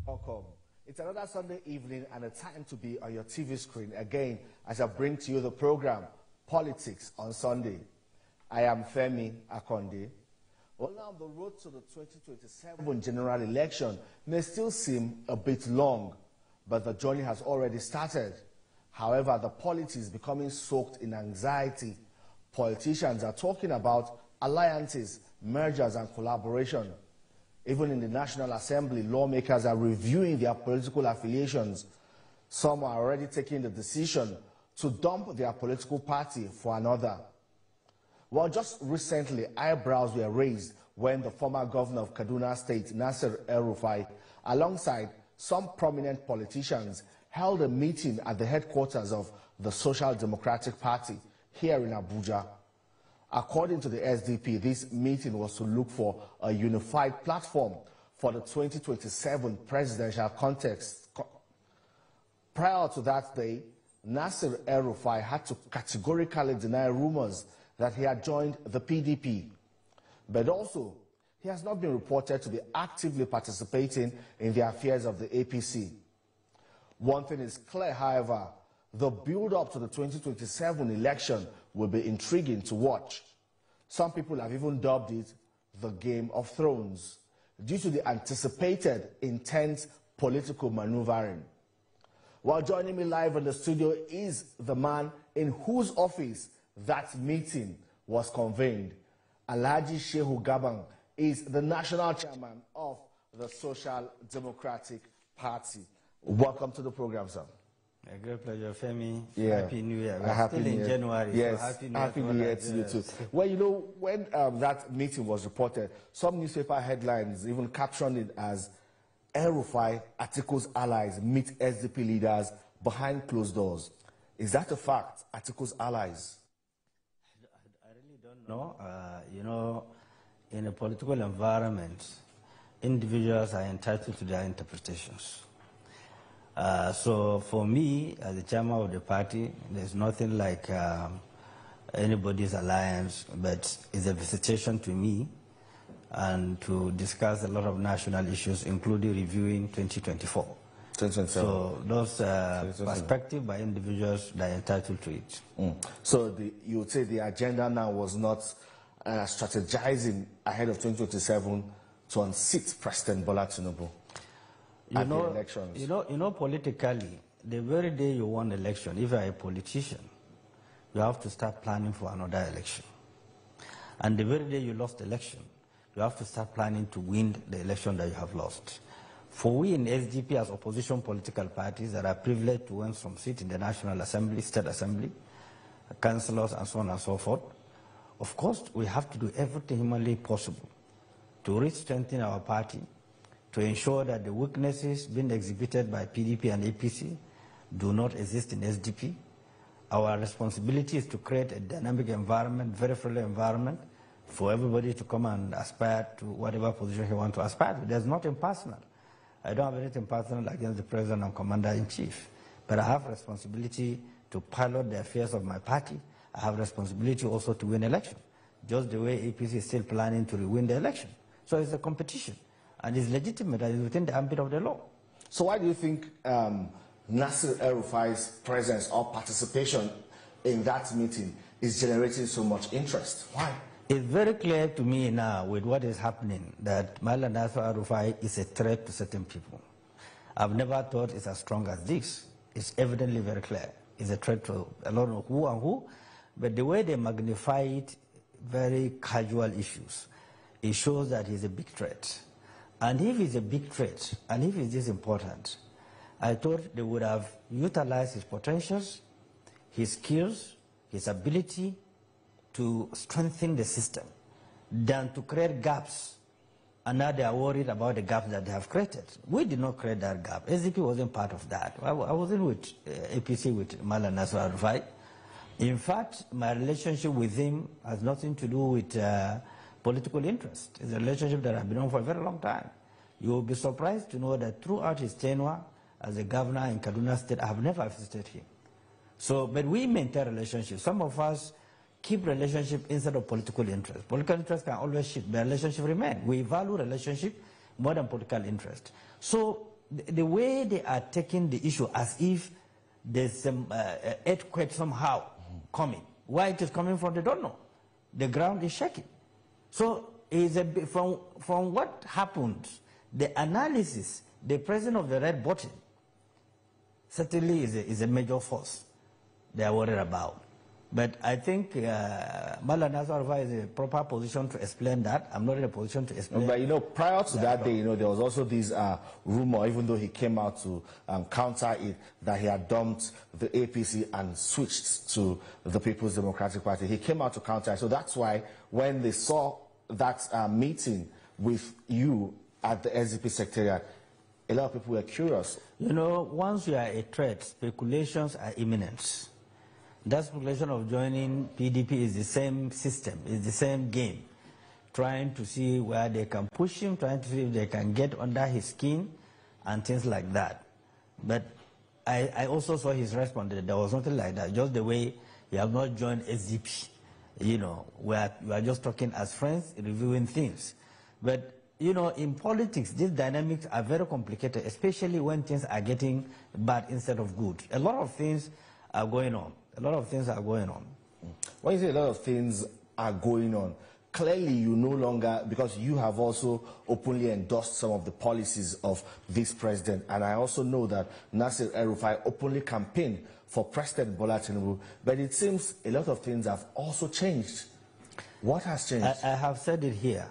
Welcome. It's another Sunday evening and a time to be on your TV screen again as I bring to you the program Politics on Sunday. I am Femi Akonde. Well, now the road to the 2027 general election may still seem a bit long, but the journey has already started. However, the polity is becoming soaked in anxiety. Politicians are talking about alliances, mergers and collaboration. Even in the National Assembly, lawmakers are reviewing their political affiliations. Some are already taking the decision to dump their political party for another. Well, just recently, eyebrows were raised when the former governor of Kaduna State, Nasir El-Rufai, alongside some prominent politicians, held a meeting at the headquarters of the Social Democratic Party here in Abuja. According to the SDP, this meeting was to look for a unified platform for the 2027 presidential contest. Prior to that day, Nasir El-Rufai had to categorically deny rumors that he had joined the PDP. But also, he has not been reported to be actively participating in the affairs of the APC. One thing is clear, however, the build-up to the 2027 election will be intriguing to watch. Some people have even dubbed it the Game of Thrones due to the anticipated intense political maneuvering. While joining me live in the studio is the man in whose office that meeting was convened. Alhaji Shehu Gabam is the national chairman of the Social Democratic Party. Welcome to the program, sir. A great pleasure, Femi. Yeah. Happy New Year. We're still in January. Yes. So Happy New Year to you too. Well, you know, when that meeting was reported, some newspaper headlines even captioned it as El-Rufai, Atiku's allies meet SDP leaders behind closed doors. Is that a fact, Atiku's allies? I really don't know. You know, in a political environment, individuals are entitled to their interpretations. So for me, as the chairman of the party, there's nothing like anybody's alliance, but it's a visitation to me and to discuss a lot of national issues, including reviewing 2024. 2027. So those perspectives by individuals, they're entitled to it. So you would say the agenda now was not strategizing ahead of 2027 to unseat President Bola Tinubu? You know, politically, the very day you won election, if you are a politician, you have to start planning for another election. And the very day you lost election, you have to start planning to win the election that you have lost. For we in SDP as opposition political parties that are privileged to win some seats in the National Assembly, State Assembly, councillors and so on and so forth, of course we have to do everything humanly possible to re-strengthen our party, to ensure that the weaknesses being exhibited by PDP and APC do not exist in SDP. Our responsibility is to create a dynamic environment, very friendly environment, for everybody to come and aspire to whatever position he wants to aspire to. There's nothing personal. I don't have anything personal against the President and Commander-in-Chief, but I have responsibility to pilot the affairs of my party. I have responsibility also to win election, just the way APC is still planning to win the election. So it's a competition. And it's legitimate and it's within the ambit of the law. So why do you think Nasir El-Rufai's presence or participation in that meeting is generating so much interest? Why? It's very clear to me now with what is happening that Malam Nasir El-Rufai is a threat to certain people. I've never thought it's as strong as this. It's evidently very clear. It's a threat to a lot of who and who, but the way they magnify it, very casual issues, it shows that he's a big threat. And if it's a big threat, and if it's this important, I thought they would have utilized his potentials, his skills, his ability to strengthen the system than to create gaps. And now they are worried about the gaps that they have created. We did not create that gap. SDP wasn't part of that. I wasn't with APC with Malam Nasir El-Rufai. In fact, my relationship with him has nothing to do with political interest. It's a relationship that I've been on for a very long time. You will be surprised to know that throughout his tenure as a governor in Kaduna State, I have never visited him. So, but we maintain relationships. Some of us keep relationship instead of political interest. Political interest can always shift, but relationship remain. We value relationship more than political interest. So the way they are taking the issue as if there's some earthquake somehow coming. Why it is coming from, they don't know. The ground is shaking. So from what happened, the analysis, the presence of the red button certainly is a major force they are worried about. But I think Mala Nazarova is in a proper position to explain that. I'm not in a position to explain. But, you know, prior to that day, you know, there was also this rumor, even though he came out to counter it, that he had dumped the APC and switched to the People's Democratic Party. He came out to counter it. So that's why when they saw that meeting with you at the SDP Secretariat, a lot of people were curious. You know, once you are a threat, speculations are imminent. That speculation of joining PDP is the same system, is the same game, trying to see where they can push him, trying to see if they can get under his skin and things like that. But I also saw his response. There was nothing like that, just the way he have not joined SDP. You know, we are just talking as friends, reviewing things. But, you know, in politics, these dynamics are very complicated, especially when things are getting bad instead of good. A lot of things are going on. A lot of things are going on. When you say a lot of things are going on, clearly you no longer, because you have also openly endorsed some of the policies of this president, and I also know that Nasir El-Rufai openly campaigned for President Bola Tinubu, but it seems a lot of things have also changed. What has changed? I have said it here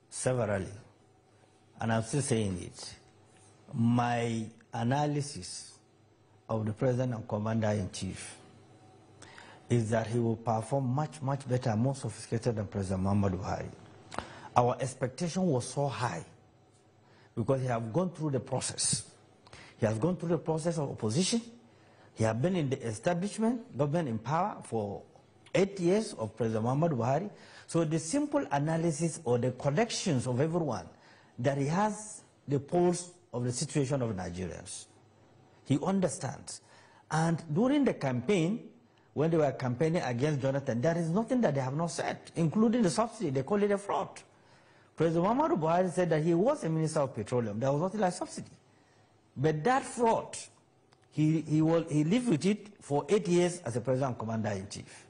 severally, and I'm still saying it. My analysis of the President and Commander-in-Chief is that he will perform much, much better and more sophisticated than President Muhammadu Buhari. Our expectation was so high because he has gone through the process. He has gone through the process of opposition. He has been in the establishment, government in power for 8 years of President Muhammadu Buhari. So the simple analysis or the collections of everyone that he has the pulse of the situation of Nigerians. He understands. And during the campaign, when they were campaigning against Jonathan, there is nothing that they have not said, including the subsidy. They call it a fraud. President Muhammadu Buhari said that he was a minister of petroleum. There was nothing like subsidy. But that fraud, he lived with it for 8 years as a president and commander-in-chief.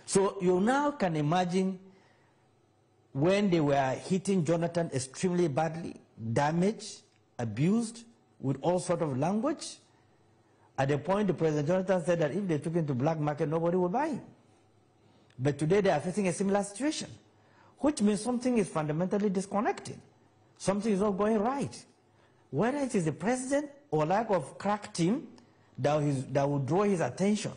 So you now can imagine when they were hitting Jonathan extremely badly, damaged, abused, with all sorts of language. At the point, the President Jonathan said that if they took him to black market, nobody would buy him. But today they are facing a similar situation, which means something is fundamentally disconnected. Something is not going right. Whether it is the president or lack of crack team that will draw his attention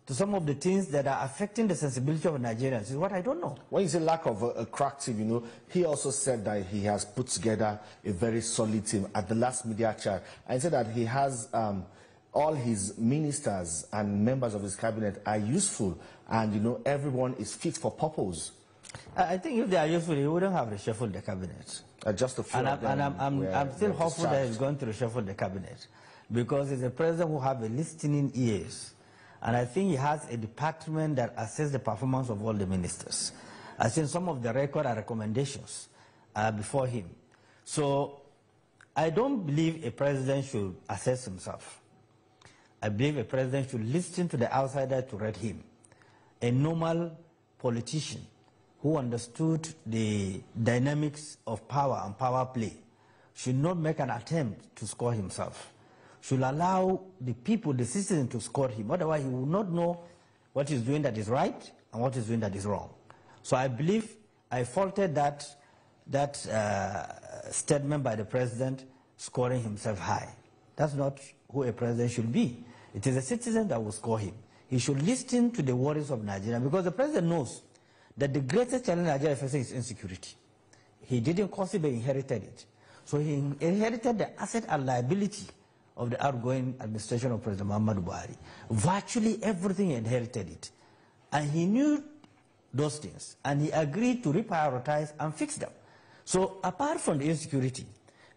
to some of the things that are affecting the sensibility of Nigerians is what I don't know. When you say lack of a crack team, you know, he also said that he has put together a very solid team at the last media chat. And he said that he has all his ministers and members of his cabinet are useful, and, you know, everyone is fit for purpose. I think if they are useful, he wouldn't have reshuffled the cabinet. Just a few and of them I'm still hopeful that he's going to reshuffle the cabinet, because he's a president who has a listening ears. And I think he has a department that assesses the performance of all the ministers. I've seen some of the record and recommendations before him. So I don't believe a president should assess himself. I believe a president should listen to the outsider to rate him. A normal politician who understood the dynamics of power and power play should not make an attempt to score himself. Should allow the people, the citizens, to score him. Otherwise, he will not know what he's doing that is right and what he's doing that is wrong. So I believe I faulted that statement by the president, scoring himself high. That's not who a president should be. It is a citizen that will score him. He should listen to the worries of Nigeria, because the president knows that the greatest challenge Nigeria faces is insecurity. He didn't cause it, but he inherited it. So he inherited the asset and liability of the outgoing administration of President Muhammadu Buhari. Virtually everything he inherited it. And he knew those things, and he agreed to reprioritize and fix them. So apart from the insecurity,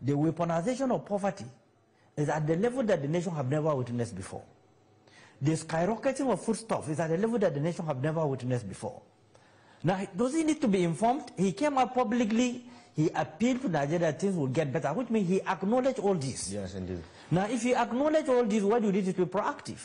the weaponization of poverty is at the level that the nation have never witnessed before. The skyrocketing of foodstuffs is at a level that the nation have never witnessed before. Now, does he need to be informed? He came out publicly, he appealed to Nigeria that things will get better, which means he acknowledged all this. Yes, indeed. Now, if you acknowledge all this, what you need is to be proactive.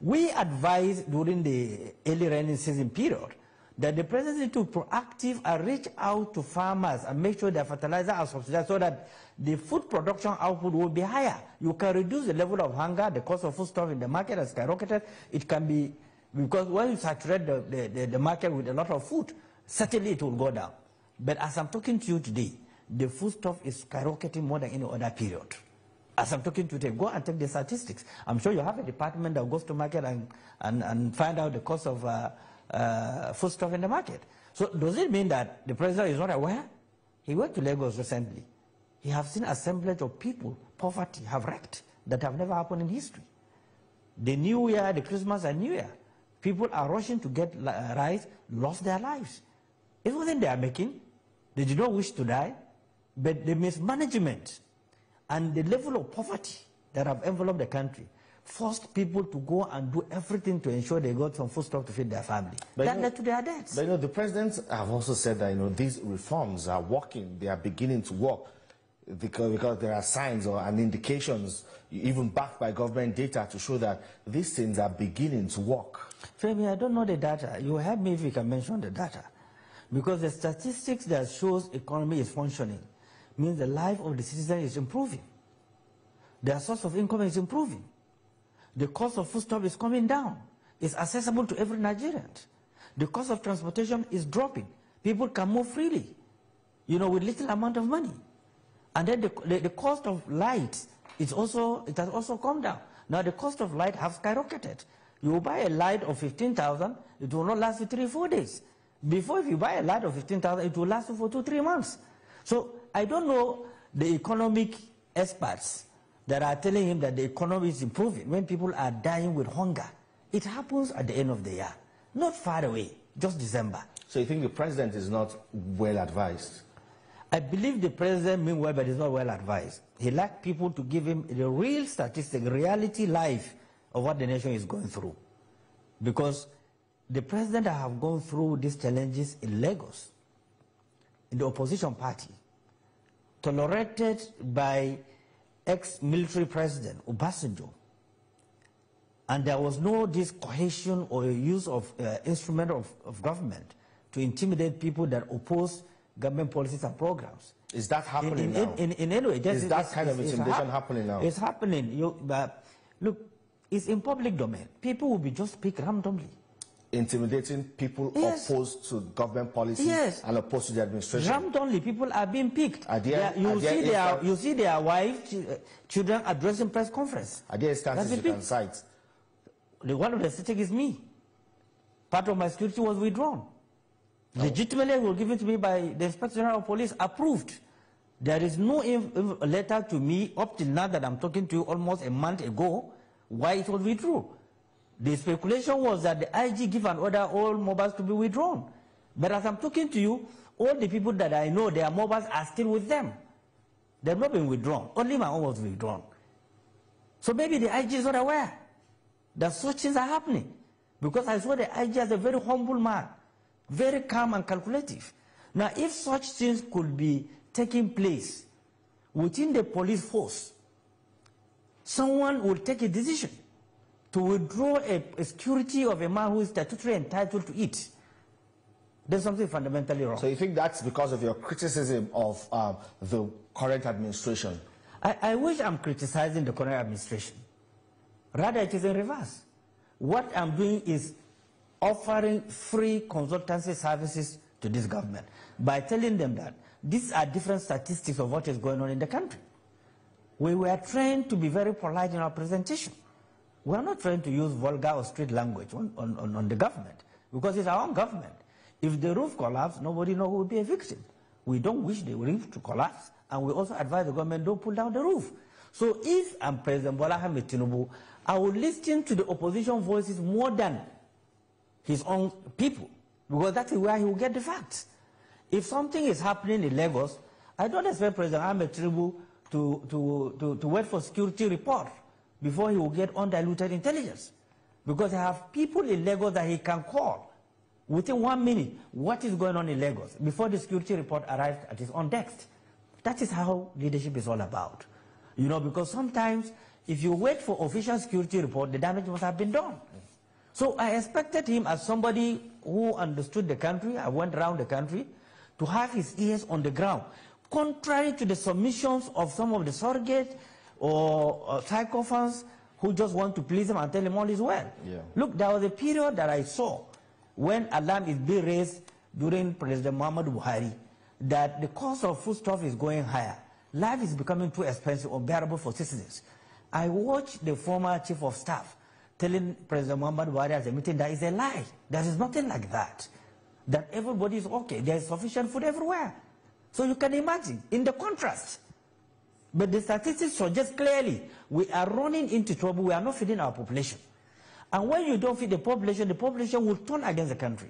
We advised during the early rainy season period that the president needs to be proactive and reach out to farmers and make sure their fertilizer are subsidized so that the food production output will be higher. You can reduce the level of hunger, the cost of foodstuff in the market has skyrocketed. It can be, because when you saturate the market with a lot of food, certainly it will go down. But as I'm talking to you today, the foodstuff is skyrocketing more than any other period. As I'm talking to you today, go and take the statistics. I'm sure you have a department that goes to market and find out the cost of foodstuff in the market. So does it mean that the president is not aware? He went to Lagos recently. He has seen assemblage of people, poverty have wrecked, that have never happened in history. The New Year, the Christmas and New Year, people are rushing to get rice, lost their lives. It wasn't their making. They did not wish to die, but the mismanagement and the level of poverty that have enveloped the country forced people to go and do everything to ensure they got some foodstuff to feed their family. But that led to their deaths. But the presidents have also said that these reforms are working, they are beginning to work because there are signs and indications, even backed by government data, to show that these things are beginning to work. Femi, I don't know the data. You help me if you can mention the data. Because the statistics that shows economy is functioning means the life of the citizen is improving. Their source of income is improving. The cost of foodstuff is coming down. It's accessible to every Nigerian. The cost of transportation is dropping. People can move freely, with little amount of money. And then the cost of light it has also come down. Now the cost of light has skyrocketed. You buy a light of 15,000, it will not last you 3-4 days. Before, if you buy a light of 15,000, it will last you for 2-3 months. So I don't know the economic experts that are telling him that the economy is improving when people are dying with hunger. It happens at the end of the year, not far away, just December. So you think the president is not well advised? I believe the president means well, but he's not well advised. He lacks people to give him the real statistic, reality life of what the nation is going through. Because the president that have gone through these challenges in Lagos, in the opposition party, tolerated by ex-military president Obasanjo, and there was no this cohesion or use of instrument of government to intimidate people that oppose government policies and programs. Is that happening now? In any way. Is that kind of intimidation happening now? It's happening. Look, it's in public domain. People will be just picked randomly. Intimidating people opposed to government policies and opposed to the administration. Randomly, people are being picked. You see their wives, children addressing press conference. Are there instances you can cite? One of the statistics is me. Part of my security was withdrawn. Legitimately, it was given to me by the Inspector General of Police, approved. There is no letter to me up till now that I'm talking to you almost a month ago why it was withdrawn. The speculation was that the IG give an order all mobiles to be withdrawn. But as I'm talking to you, all the people that I know, their mobiles are still with them. They've not been withdrawn. Only my own was withdrawn. So maybe the IG is not aware that such things are happening. Because I saw the IG as a very humble man, very calm and calculative. Now, if such things could be taking place within the police force, someone will take a decision to withdraw a security of a man who is statutorily entitled to it. There's something fundamentally wrong. So you think that's because of your criticism of the current administration? I wish I'm criticizing the current administration. Rather, it is in reverse. What I'm doing is offering free consultancy services to this government by telling them that these are different statistics of what is going on in the country. We were trained to be very polite in our presentation. We are not trying to use vulgar or street language on the government, because it's our own government. If the roof collapses, nobody knows who will be a victim. We don't wish the roof to collapse, and we also advise the government don't pull down the roof. So if I'm President Bola Ahmed Tinubu, I will listen to the opposition voices more than his own people, because that is where he will get the facts. If something is happening in Lagos, I don't expect President Ahmed Tinubu to wait for security report before he will get undiluted intelligence. Because I have people in Lagos that he can call within 1 minute what is going on in Lagos before the security report arrived at his own desk. That is how leadership is all about. You know, because sometimes if you wait for official security report, the damage must have been done. So I expected him as somebody who understood the country, I went around the country, to have his ears on the ground. Contrary to the submissions of some of the surrogates or psychophants who just want to please him and tell him all is well. Yeah. Look, there was a period that I saw when alarm is being raised during President Muhammadu Buhari that the cost of foodstuff is going higher. Life is becoming too expensive, unbearable for citizens. I watched the former chief of staff telling President Muhammadu Buhari at the meeting that is a lie. There is nothing like that. That everybody is okay. There is sufficient food everywhere. So you can imagine, in the contrast. But the statistics suggest clearly we are running into trouble. We are not feeding our population. And when you don't feed the population will turn against the country.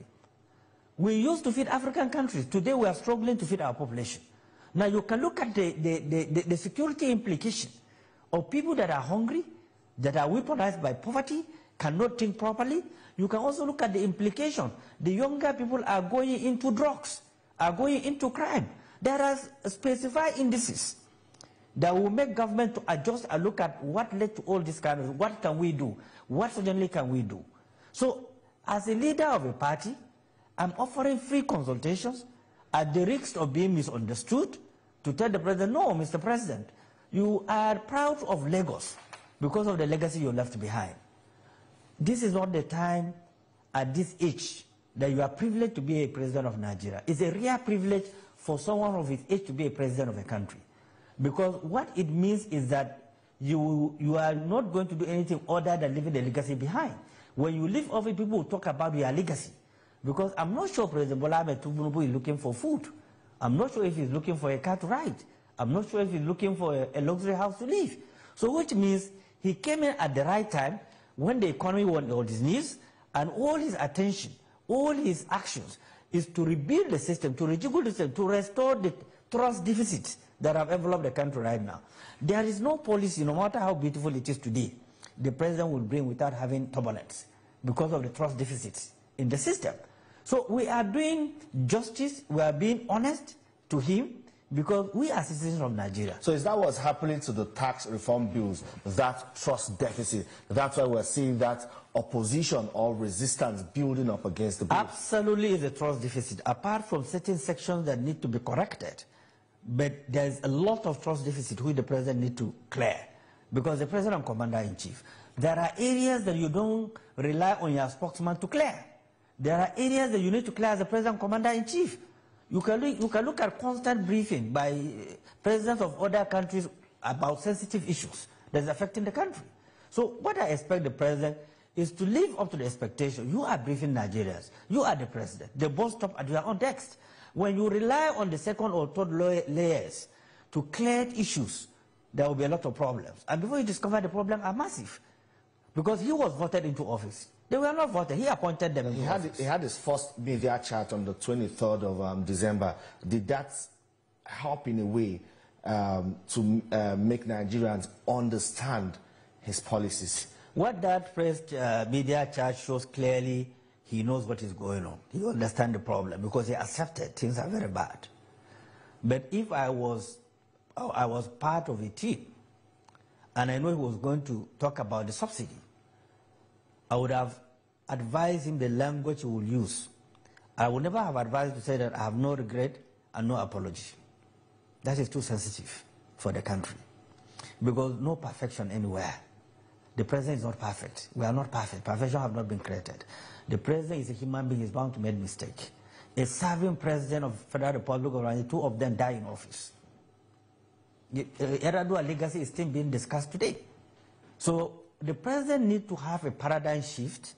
We used to feed African countries. Today we are struggling to feed our population. Now you can look at the security implication of people that are hungry, that are weaponized by poverty, cannot think properly. You can also look at the implication. The younger people are going into drugs, are going into crime. There are specified indices that will make government to adjust and look at what led to all this kind of, what can we do? What suddenly can we do? So, as a leader of a party, I'm offering free consultations at the risk of being misunderstood to tell the president, no, Mr. President, you are proud of Lagos because of the legacy you left behind. This is not the time at this age that you are privileged to be a president of Nigeria. It's a rare privilege for someone of his age to be a president of a country. Because what it means is that you are not going to do anything other than leaving the legacy behind. When you leave office, people will talk about your legacy. Because I'm not sure President Bola Ahmed Tinubu is looking for food. I'm not sure if he's looking for a car to ride. I'm not sure if he's looking for a luxury house to live. So which means he came in at the right time when the economy was on its knees, and all his attention, all his actions is to rebuild the system, to rejiggle the system, to restore the trust deficits that have enveloped the country right now. There is no policy, no matter how beautiful it is today, the president will bring without having turbulence because of the trust deficits in the system. So we are doing justice, we are being honest to him, because we are citizens of Nigeria. So is that what's happening to the tax reform bills, that trust deficit? That's why we're seeing that opposition or resistance building up against the bill? Absolutely is a trust deficit, apart from certain sections that need to be corrected. But there's a lot of trust deficit which the president needs to clear, because the president and commander-in-chief, there are areas that you don't rely on your spokesman to clear. There are areas that you need to clear as the president and commander-in-chief. You can look at constant briefing by presidents of other countries about sensitive issues that's affecting the country. So what I expect the president is to live up to the expectation. You are briefing Nigerians. You are the president. The boss stop at your own desk. When you rely on the second or third layers to clear issues, there will be a lot of problems. And before you discover the problem are massive. Because he was voted into office. They were not voted. He appointed them. He had his first media chat on the 23rd of December. Did that help in a way to make Nigerians understand his policies? What that first media chat shows clearly, he knows what is going on. He understands the problem because he accepted things are very bad. But if I was part of a team and I know he was going to talk about the subsidy, I would have advised him the language he will use. I would never have advised to say that I have no regret and no apology. That is too sensitive for the country. Because no perfection anywhere. The president is not perfect. We are not perfect. Perfection has not been created. The president is a human being. He is bound to make mistakes. A serving president of the Federal Republic of Nigeria, two of them die in office. Yar'Adua legacy is still being discussed today. So the president needs to have a paradigm shift,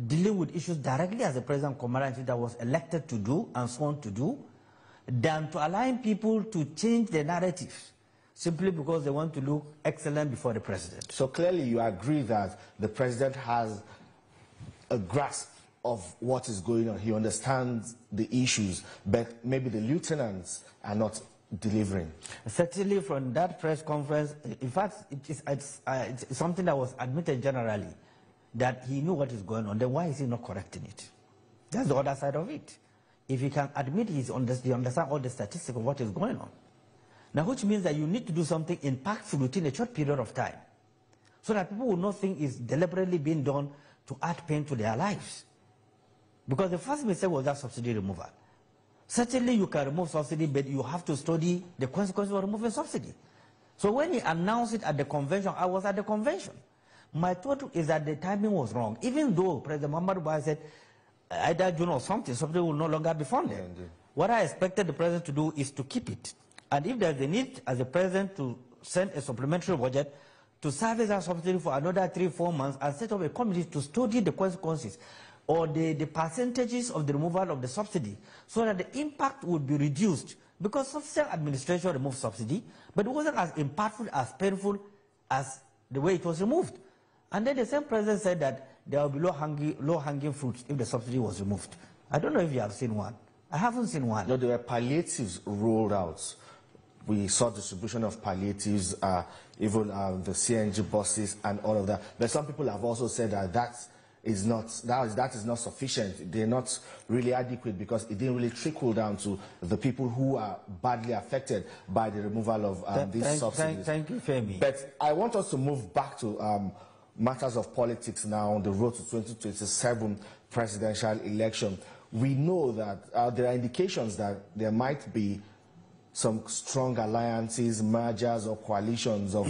dealing with issues directly as the president commander-in-chief that was elected to do and sworn to do, than to allowing people to change the narrative simply because they want to look excellent before the president. So clearly you agree that the president has a grasp of what is going on. He understands the issues, but maybe the lieutenants are not delivering. Certainly from that press conference, in fact, it's something that was admitted generally, that he knew what is going on. Then why is he not correcting it? That's the other side of it. If he can admit he understand all the statistics of what is going on. Now, which means that you need to do something impactful within a short period of time, so that people will not think it's deliberately being done to add pain to their lives. Because the first mistake was that subsidy removal. Certainly you can remove subsidy, but you have to study the consequences of removing subsidy. So when he announced it at the convention, I was at the convention. My thought is that the timing was wrong. Even though President Muhammadu Buhari said, either June or something will no longer be funded. Yeah, what I expected the president to do is to keep it. And if there's a need as a president to send a supplementary budget to service that subsidy for another 3-4 months and set up a committee to study the consequences or the percentages of the removal of the subsidy, so that the impact would be reduced. Because subsidy administration removed subsidy, but it wasn't as impactful, as painful as the way it was removed. And then the same president said that there will be low-hanging fruits if the subsidy was removed. I don't know if you have seen one. I haven't seen one. No, there were palliatives rolled out. We saw distribution of palliatives, even the CNG buses and all of that. But some people have also said that that is not sufficient. They're not really adequate because it didn't really trickle down to the people who are badly affected by the removal of these subsidies. Thank you, Femi. But I want us to move back to matters of politics now on the road to 2027 presidential election. We know that there are indications that there might be some strong alliances, mergers, or coalitions of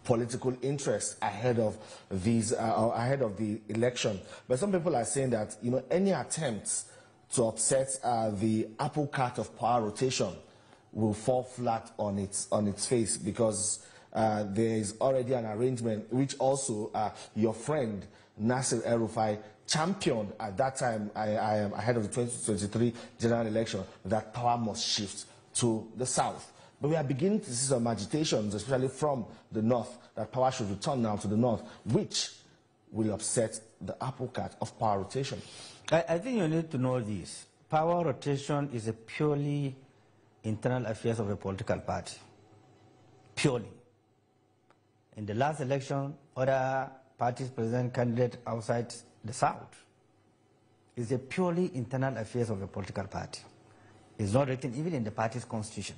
political interests ahead of these, ahead of the election. But some people are saying that any attempts to upset the apple cart of power rotation will fall flat on its face, because there is already an arrangement which also your friend Nasir El-Rufai championed at that time, ahead of the 2023 general election, that power must shift to the south. But we are beginning to see some agitations, especially from the north, that power should return now to the north, which will upset the apple cart of power rotation. I think you need to know this. Power rotation is a purely internal affairs of a political party. Purely. In the last election, other parties present candidates outside the south. It's a purely internal affairs of a political party. It's not written even in the party's constitution,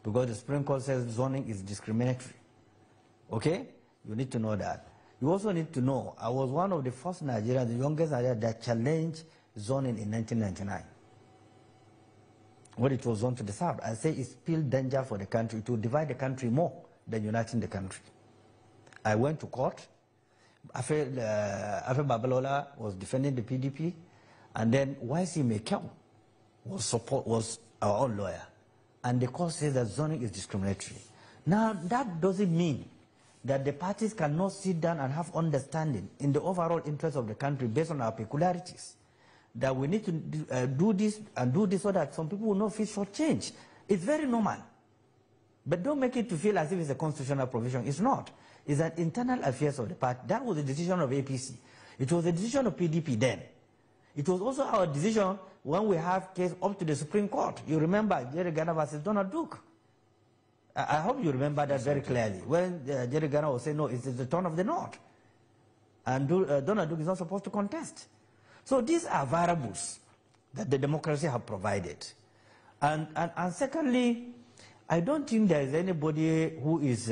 because the Supreme Court says zoning is discriminatory. Okay? You need to know that. You also need to know, I was one of the first Nigerians, the youngest Nigerian, that challenged zoning in 1999. When it was zoned to the south, I say it's still danger for the country. It will divide the country more than uniting the country. I went to court. Afe Babalola was defending the PDP, and then YC Mekel was our own lawyer, and the court says that zoning is discriminatory. Now, that doesn't mean that the parties cannot sit down and have understanding in the overall interest of the country based on our peculiarities, that we need to do this and do this so that some people will not feel shortchanged. It's very normal. But don't make it to feel as if it's a constitutional provision. It's not. It's an internal affairs of the party. That was the decision of APC. It was the decision of PDP then. It was also our decision when we have case up to the Supreme Court. You remember Jerry Garner versus Donald Duke. I hope you remember that very clearly. When Jerry Garner was saying, no, it's the turn of the North. And Donald Duke is not supposed to contest. So these are variables that the democracy have provided. And secondly, I don't think there is anybody who is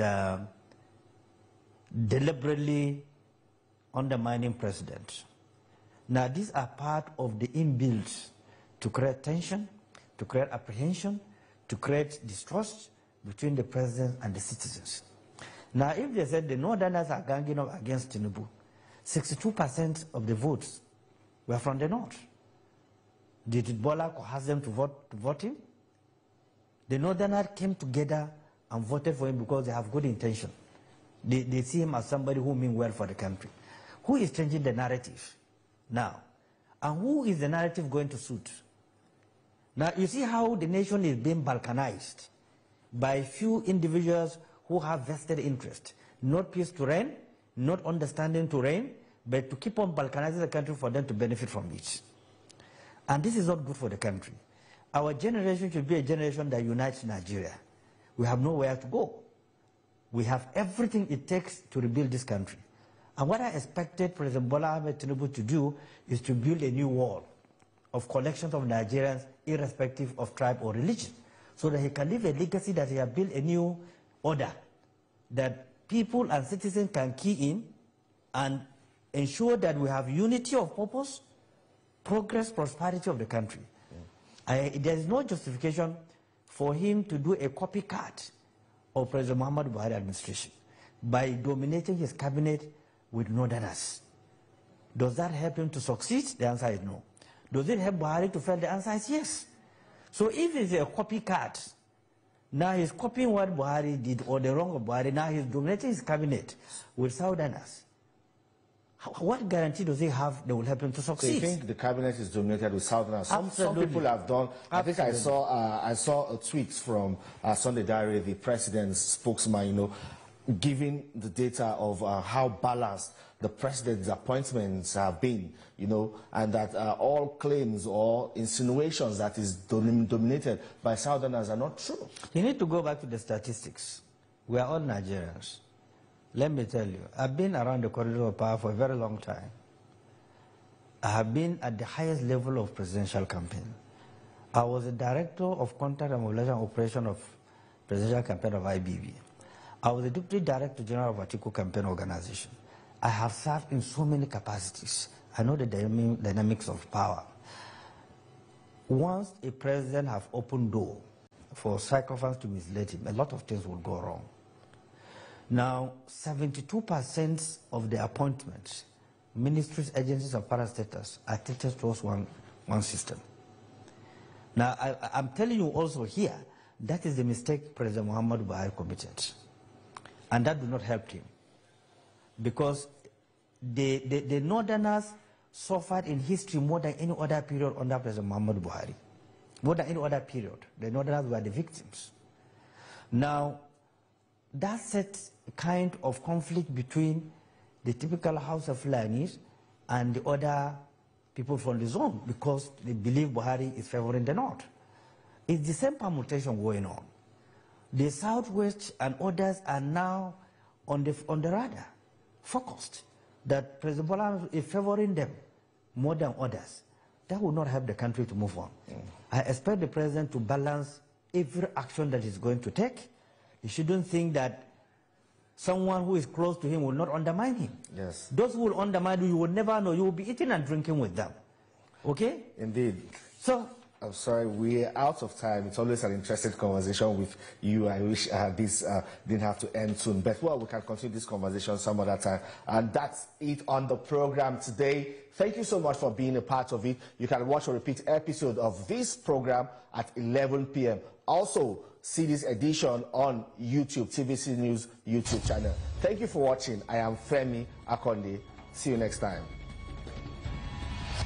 deliberately undermining president. Now, these are part of the inbuilt to create tension, to create apprehension, to create distrust between the president and the citizens. Now, if they said the Northerners are ganging up against Tinubu, 62% of the votes were from the North. Did Bola coerce them to vote him? The Northerners came together and voted for him because they have good intention. They see him as somebody who means well for the country. Who is changing the narrative now? And who is the narrative going to suit? Now, you see how the nation is being balkanized by few individuals who have vested interest. Not peace to reign, not understanding to reign, but to keep on balkanizing the country for them to benefit from it. And this is not good for the country. Our generation should be a generation that unites Nigeria. We have nowhere to go. We have everything it takes to rebuild this country. And what I expected President Bola Ahmed Tinubu to do is to build a new wall of collections of Nigerians, irrespective of tribe or religion, so that he can leave a legacy that he has built a new order that people and citizens can key in and ensure that we have unity of purpose, progress, prosperity of the country. There is no justification for him to do a copycat of President Muhammadu Buhari administration by dominating his cabinet with northerners. Does that help him to succeed? The answer is no. Does it help Buhari to fail? The answer is yes. So if it's a copycat, now he's copying what Buhari did or the wrong of Buhari, now he's dominating his cabinet with southerners. What guarantee does he have that will help him to succeed? So you think the cabinet is dominated with southerners? Some people have done. I think I saw a tweet from Sunday Diary, the president's spokesman, giving the data of how balanced the president's appointments have been, and that all claims or insinuations that is dominated by southerners are not true. You need to go back to the statistics. We are all Nigerians. Let me tell you, I've been around the corridor of power for a very long time. I have been at the highest level of presidential campaign. I was the director of contact and mobilization operation of presidential campaign of IBB. I was the deputy director general of Atiku campaign organization. I have served in so many capacities. I know the dynamics of power. Once a president has opened door for sycophants to mislead him, a lot of things will go wrong. Now, 72% of the appointments, ministries, agencies, and parastatals are treated towards one system. Now, I'm telling you also here, that is the mistake President Muhammadu Buhari committed. And that did not help him. Because the northerners suffered in history more than any other period under President Muhammadu Buhari. More than any other period. The northerners were the victims. Now, that sets a kind of conflict between the typical House of Fulanis and the other people from the zone, because they believe Buhari is favoring the north. It's the same permutation going on. The southwest and others are now on the radar, focused, that President Bola is favoring them more than others. That will not help the country to move on. I expect the president to balance every action that he's going to take. He shouldn't think that someone who is close to him will not undermine him. Yes. Those who will undermine you will never know. You will be eating and drinking with them. Okay? Indeed. So, I'm sorry, we're out of time. It's always an interesting conversation with you. I wish this didn't have to end soon. But, well, we can continue this conversation some other time. And that's it on the program today. Thank you so much for being a part of it. You can watch or repeat episode of this program at 11 p.m. Also, see this edition on YouTube, TVC News YouTube channel. Thank you for watching. I am Femi Akonde. See you next time.